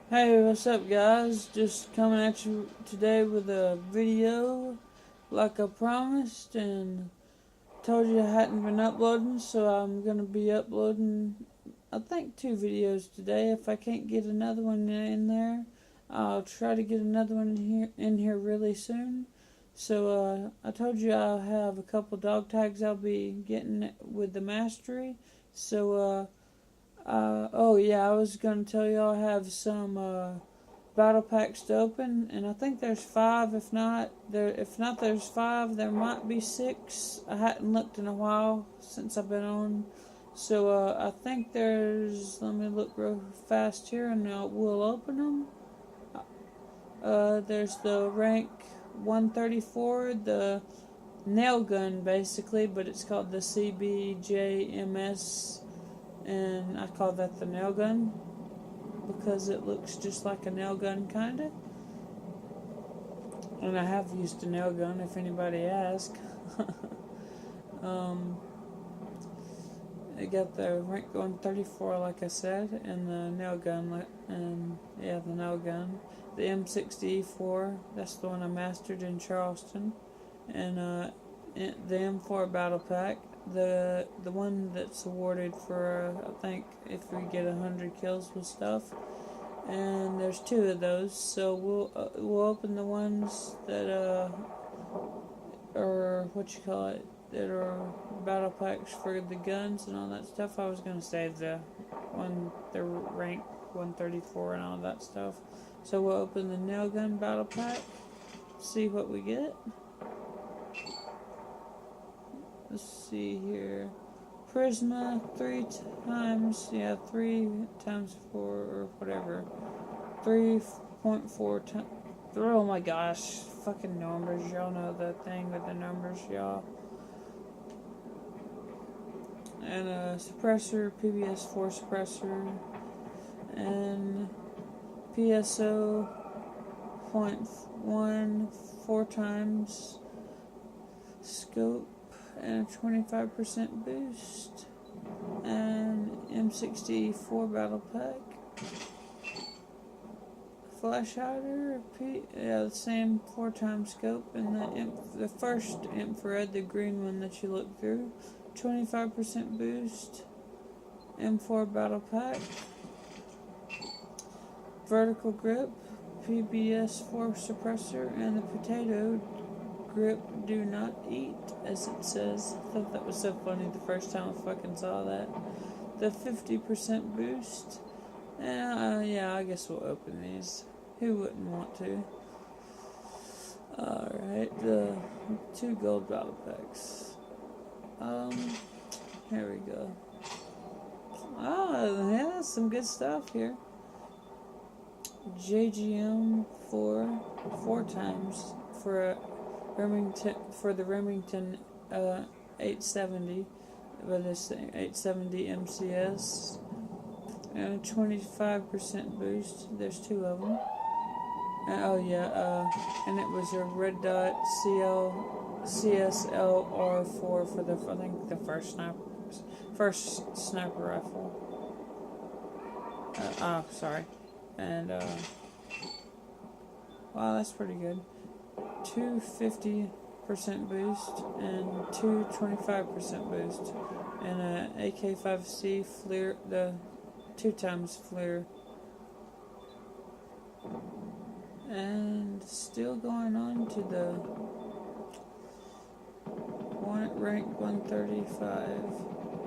Hey, what's up, guys? Just coming at you today with a video like I promised and told you I hadn't been uploading, so I'm gonna be uploading I think 2 videos today. If I can't get another one in there, I'll try to get another one in here really soon. So I told you I'll have a couple dog tags I'll be getting with the mastery. Oh yeah, I was gonna tell you I have some battle packs to open, and I think there's 5. If not, there's 5. There might be 6. I hadn't looked in a while since I've been on, so I think there's. Let me look real fast here, and we'll open them. There's the rank 134, the nail gun basically, but it's called the CBJMS, and I call that the nail gun because it looks just like a nail gun, kinda. And I have used a nail gun, if anybody asks. um, I got the rank 134, like I said, and the nail gun, and yeah, the nail gun. The M60E4, that's the one I mastered in Charleston, and the M4 battle pack. The one that's awarded for I think if we get 100 kills with stuff, and there's 2 of those. So we'll open the ones that are what you call it, that are battle packs for the guns and all that stuff. I was gonna say the rank 134 and all that stuff. So we'll open the nail gun battle pack, see what we get. Let's see here. Prisma 3 times, 3 times 4 or whatever. 3.4 times. Oh my gosh, fucking numbers. Y'all know the thing with the numbers, y'all. And a suppressor, PBS4 suppressor, and PSO 0.1 4 times scope, and a 25% boost, and M60E4 battle pack, flash hider, the same 4 times scope, and the first infrared, the green one that you look through, 25% boost, M4 battle pack, vertical grip, PBS4 suppressor, and the potato grip do not eat, as it says. I thought that was so funny the first time I fucking saw that. The 50% boost. Yeah, I guess we'll open these. Who wouldn't want to? Alright, the 2 gold battle packs. Here we go. Oh, yeah, some good stuff here. JGM 4 times for the Remington 870, but it's 870 MCS, and a 25% boost. There's 2 of them. And it was a red dot CSLR4 for I think the first sniper rifle. Sorry. And wow, that's pretty good. 2 50% boost and 2 25% boost, and a AK-5C FLIR, the 2 times FLIR. And still going on to the rank 135.